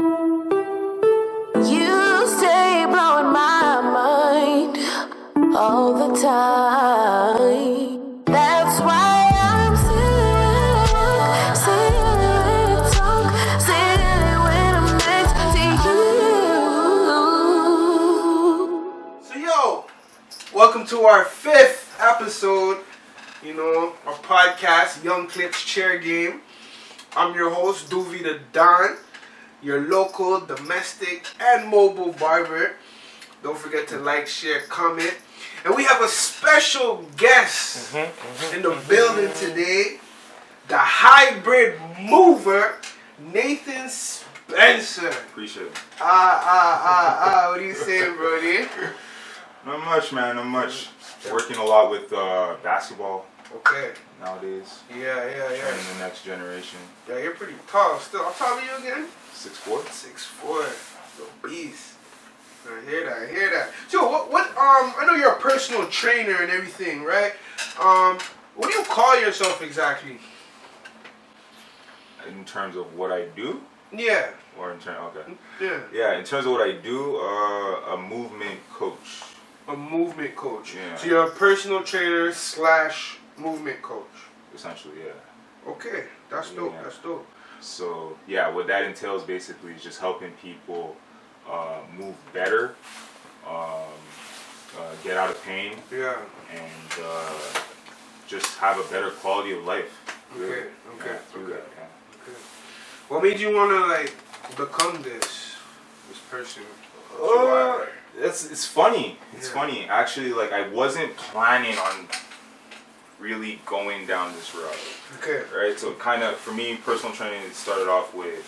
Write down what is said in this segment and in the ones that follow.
You stay blowing my mind all the time. That's why I'm sitting when I'm next to you. So welcome to our 5th episode, our podcast, Young Clips Chair Game. I'm your host, Doovie the Don, your local, domestic, and mobile barber. Don't forget to like, share, comment. And we have a special guest in the building today, the hybrid mover, Nathan Spencer. Appreciate it. What are you saying, Brody? Not much, man. Not much. Working a lot with basketball Okay. nowadays. Yeah. Training the next generation. Yeah, you're pretty tall still. How tall are you again? 6'4". 6'4". Little beast. I hear that. So what I know you're a personal trainer and everything, right? What do you call yourself exactly? In terms of what I do? Yeah. Or in terms, okay. Yeah. Yeah, in terms of what I do, a movement coach. A movement coach. Yeah. So you're a personal trainer / movement coach. Essentially, yeah. Okay. That's dope. Yeah. That's dope. So, yeah, what that entails basically is just helping people move better, get out of pain, Yeah. and just have a better quality of life. Okay. Yeah, through that, yeah. Okay. What made you wanna become this person? It's funny. It's Yeah. funny. Actually, I wasn't planning on really going down this route. Okay. Right? So kind of, for me, personal training, it started off with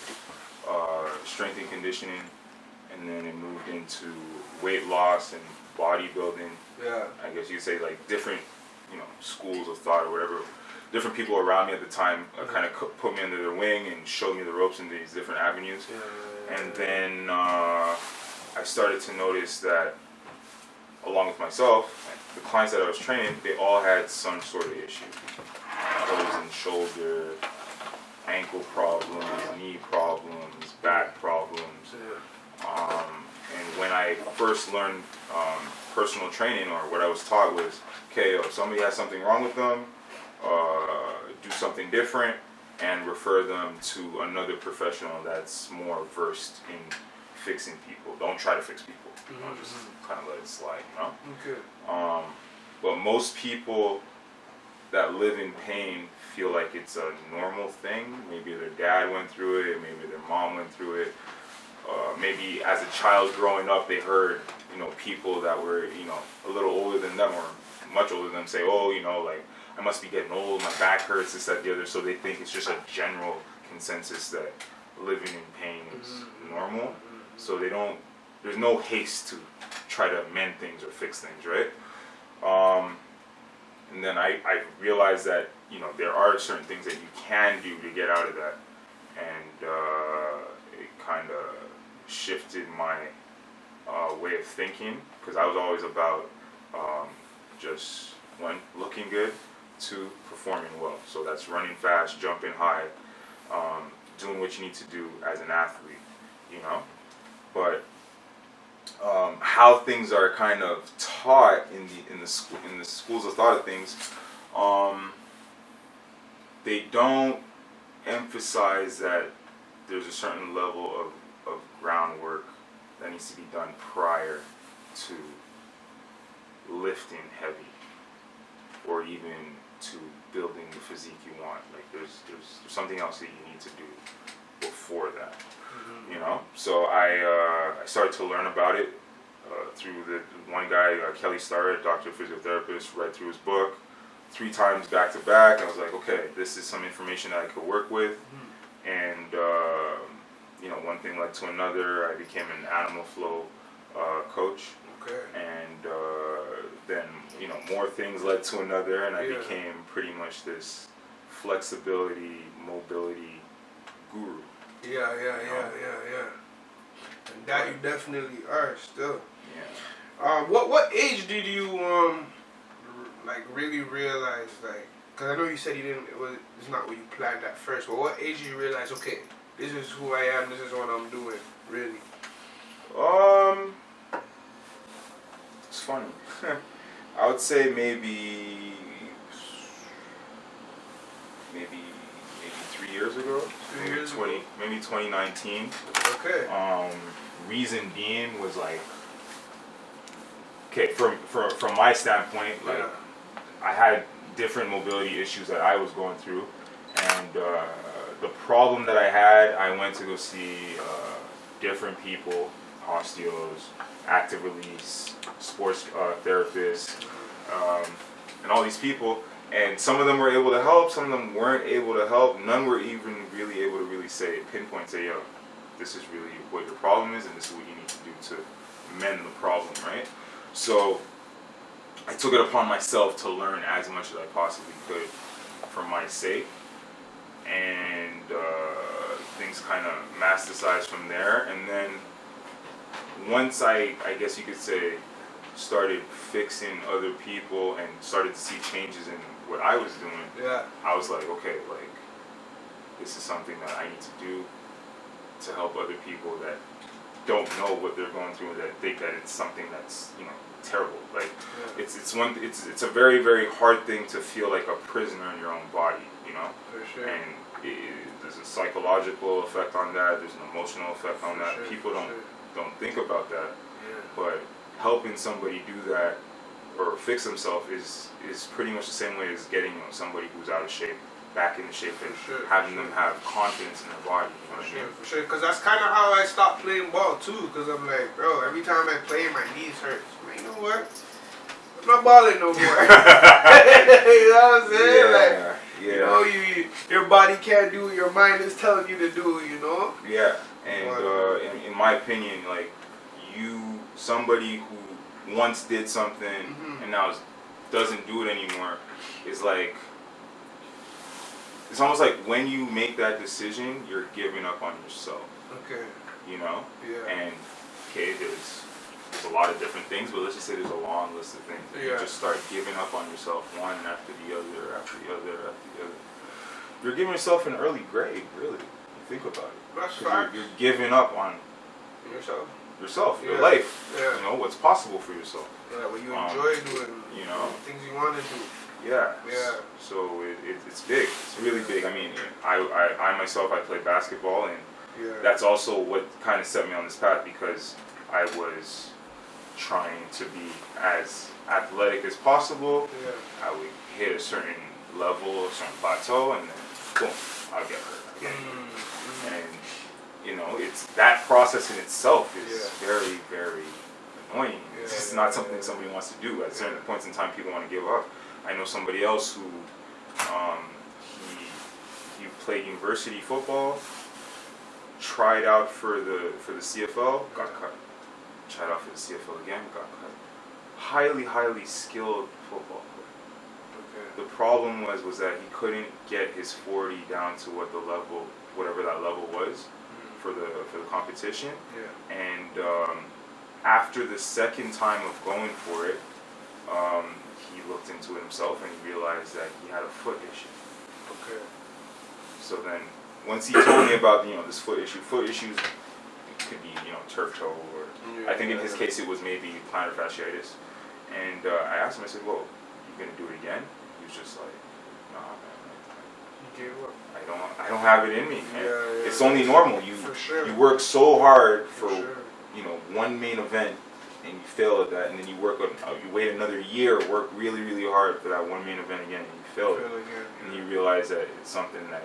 strength and conditioning, and then it moved into weight loss and bodybuilding. Yeah. I guess you could say different, schools of thought or whatever. Different people around me at the time kind of put me under their wing and showed me the ropes in these different avenues. Yeah. And then I started to notice that, along with myself, the clients that I was training, they all had some sort of issue. Frozen shoulder, ankle problems, knee problems, back problems. And when I first learned personal training, or what I was taught was, okay, if somebody has something wrong with them, do something different and refer them to another professional that's more versed in fixing people. Don't try to fix people. Just kind of let it slide, Okay. But most people that live in pain feel like it's a normal thing. Maybe their dad went through it, maybe their mom went through it. Maybe as a child growing up, they heard, people that were, a little older than them or much older than them say, I must be getting old, my back hurts, this, that, the other. So they think it's just a general consensus that living in pain is normal. So there's no haste to try to mend things or fix things, right? And then I realized that, there are certain things that you can do to get out of that. And it kind of shifted my way of thinking, because I was always about just, one, looking good, 2, performing well. So that's running fast, jumping high, doing what you need to do as an athlete, But how things are kind of taught in the schools of thought of things, they don't emphasize that there's a certain level of groundwork that needs to be done prior to lifting heavy, or even to building the physique you want. There's something else that you need to do before that. So I started to learn about it through the one guy, Kelly Starrett, doctor of physiotherapist, read through his book 3 times back to back. I was like, okay, this is some information that I could work with. And one thing led to another. I became an Animal Flow coach. Okay. And then more things led to another, and I became pretty much this flexibility, mobility guru. Yeah. And that you definitely are still. Yeah. What age did you really realize, because I know you said it's not what you planned at first, but what age did you realize, okay, this is who I am, this is what I'm doing, really? It's funny. I would say maybe 3 years ago. 3 years ago. Maybe 2019. Okay. Reason being was like, okay, from my standpoint, like Yeah. I had different mobility issues that I was going through, and the problem that I had, I went to go see different people, osteos, active release, sports therapists, and all these people. And some of them were able to help, some of them weren't able to help. None were even really able to really pinpoint, say, yo, this is really what your problem is, and this is what you need to do to mend the problem, right? So I took it upon myself to learn as much as I possibly could for my sake, and things kind of metastasized from there. And then once I guess you could say, started fixing other people and started to see changes in what I was doing, Yeah. I was like, okay, like this is something that I need to do to help other people that don't know what they're going through, that think that it's something that's, you know, terrible. Like Yeah. it's a very, very hard thing to feel like a prisoner in your own body, you know. For sure. And there's a psychological effect on that. There's an emotional effect on that. Sure, People for don't think about that. Yeah. But helping somebody do that or fix themselves is pretty much the same way as getting, you know, somebody who's out of shape back into shape, and For sure, having for them sure. have confidence in their body. You know what I mean? For sure. Because that's kind of how I stopped playing ball too. Because I'm like, bro, every time I play, my knees hurt. I'm like, you know what? I'm not balling no more. You know what I'm saying? Like, Yeah. you know, your body can't do what your mind is telling you to do. You know? Yeah, and in my opinion, like somebody who once did something Mhm. and now doesn't do it anymore, is like, it's almost like when you make that decision, you're giving up on yourself, Okay. you know? Yeah. And okay, there's a lot of different things, but let's just say there's a long list of things. And Yeah. You just start giving up on yourself, one after the other, after the other, after the other. You're giving yourself an early grave, really. You think about it. That's 'Cause facts. you're giving up on Yourself. your Yeah. life, Yeah. you know, what's possible for yourself. Yeah, what you Um, enjoy doing. you know. Things you want to do. Yeah. Yeah. So it's big. It's really big. I mean, I myself, I play basketball, and Yeah. that's also what kind of set me on this path, because I was trying to be as athletic as possible. Yeah. I would hit a certain level, a certain plateau, and then boom, I'll get hurt again. And you know, it's that process in itself is Yeah. very, very annoying. Yeah, It's just yeah, not something yeah. somebody wants to do. At certain points in time, people want to give up. I know somebody else who he played university football, tried out for the CFL, got cut. Tried out for the CFL again, got cut. Highly skilled football player. Okay. The problem was that he couldn't get his 40 down to whatever that level was for the competition. Yeah. And after the second time of going for it, he looked into it himself and he realized that he had a foot issue. Okay. So then, once he told me about, you know, this foot issues could be, you know, turf toe, or Yeah, I think in his yeah. case it was maybe plantar fasciitis. And I asked him, I said, well, you gonna do it again? He was just like, nah, man, You gave up. I don't have it in me, man. Yeah, It's only normal. For sure. You work so hard for sure. you know, one main event, and you fail at that, and then you wait another year, work really hard for that one main event again, and you fail it, Feel again. and you realize that it's something that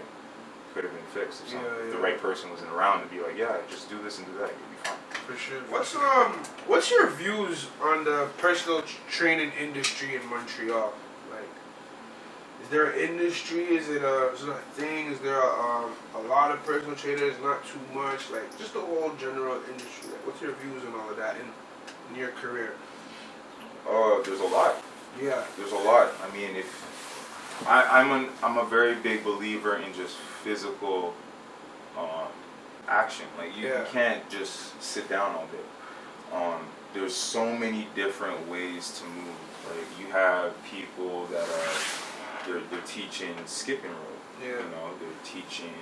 could have been fixed if Yeah, if the yeah. right person wasn't around to be like, yeah, just do this and do that, you'll be fine. For sure. What's your views on the personal training industry in Montreal? Like, is there an industry? Is it a thing? Is there a lot of personal trainers? Not too much. Like, just the whole general industry. Like, what's your views on all of that in your career? There's a lot. Yeah. There's a lot. I mean, I'm a very big believer in just physical action. Like you can't just sit down all day. There's so many different ways to move. Like you have people that they're teaching skipping rope. Yeah. You know, they're teaching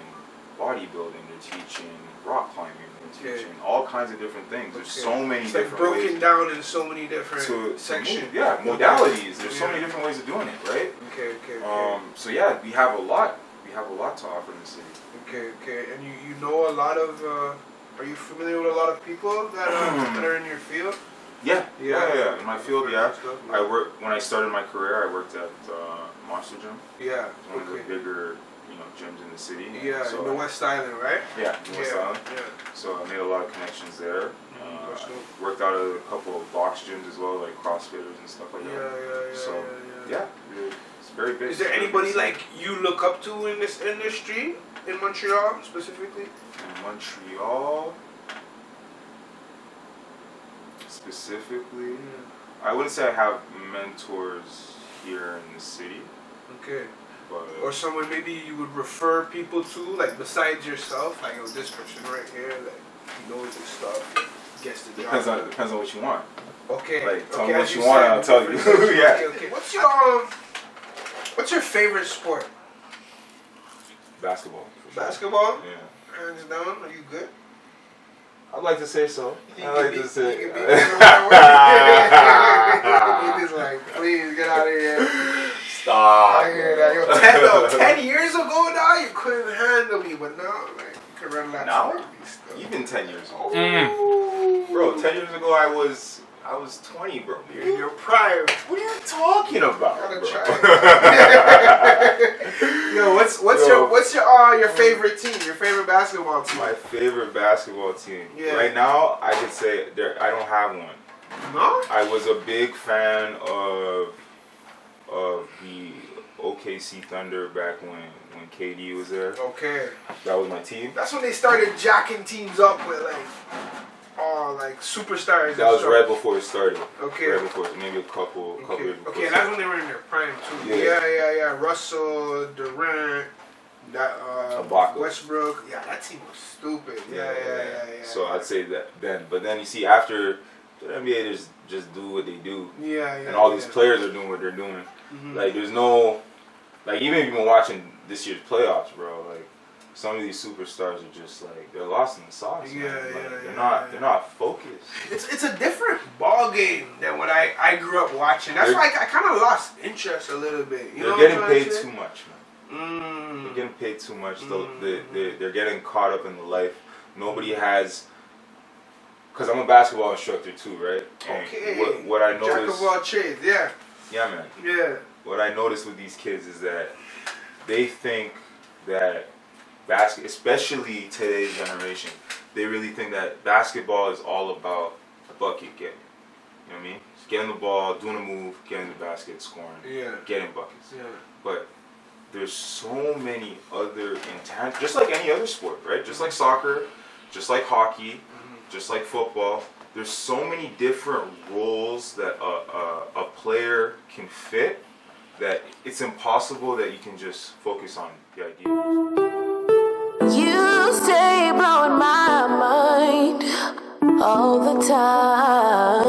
bodybuilding, they're teaching rock climbing, they're Okay. teaching all kinds of different things. There's Okay. so many It's like different broken ways down in so many different to sections. move. Yeah, modalities. There's so Yeah. many different ways of doing it, right? Okay. So yeah, we have a lot. We have a lot to offer in the city. Okay. And you know a lot of. Are you familiar with a lot of people that are in your field? Yeah. In my field, yeah. Stuff, I work when I started my career. I worked at Monster Gym. Yeah. One of the bigger, gyms in the city. Yeah, So, in the West Island, right? Yeah, in West Island. Yeah. So I made a lot of connections there. That's dope. Worked out at a couple of box gyms as well, like CrossFitters and stuff like that. Yeah. So it's very big. Is there anybody like you look up to in this industry in Montreal specifically? In Montreal, specifically, I wouldn't say I have mentors here in the city, Okay. but Or someone maybe you would refer people to, like besides yourself, like this person right here, like he knows his stuff, gets the job. depends on what you want. Okay. Like, tell okay, me as what you want, said, I'll tell you. different sections. Yeah. Okay. What's your favorite sport? Basketball. For sure. Basketball? Yeah. Hands down. Are you good? I'd like to say so. You I can like be- to say. you can be He just like, please get out of here. Stop. I hear that. Yo, 10 years ago now, you couldn't handle me, but now, like, you can run laps. Now? and stuff. Even 10 years ago. Ooh. Bro, 10 years ago I was 20, bro. You're in your prime. What are you talking about? Gotta bro? try. Yo, what's your favorite team? Your favorite basketball team? My favorite basketball team. Yeah. Right now, I could say I don't have one. No? I was a big fan of the OKC Thunder back when KD was there. Okay. That was my team. That's when they started jacking teams up with like superstars. That was right before it started. Okay. Right before, maybe a couple years before. Okay, that's when they were in their prime too. Yeah. Yeah. Russell, Durant, Ibaka. Westbrook. Yeah, that team was stupid. Yeah. So I'd say that then. But then you see after the NBA just do what they do. Yeah. And all these players are doing what they're doing. Mm-hmm. Like there's no, like even if you've been watching this year's playoffs, bro, like some of these superstars are just like they're lost in the sauce. Man. They're not focused. It's a different ball game than what I grew up watching. That's why I kind of lost interest a little bit. You know They're what I'm getting paid trying to too say? much, man. Mm. They're getting paid too much. They're getting caught up in the life. Nobody has. Cause I'm a basketball instructor too, right? And Okay. What I Jack noticed. of all trades. Yeah. Yeah, man. Yeah. What I noticed with these kids is that they think that especially today's generation, they really think that basketball is all about bucket getting. You know what I mean? Just getting the ball, doing a move, getting the basket, scoring, getting buckets. Yeah. But there's so many other intangibles, just like any other sport, right? Just like soccer, just like hockey, just like football. There's so many different roles that a player can fit that it's impossible that you can just focus on the idea. You stay blowing my mind all the time.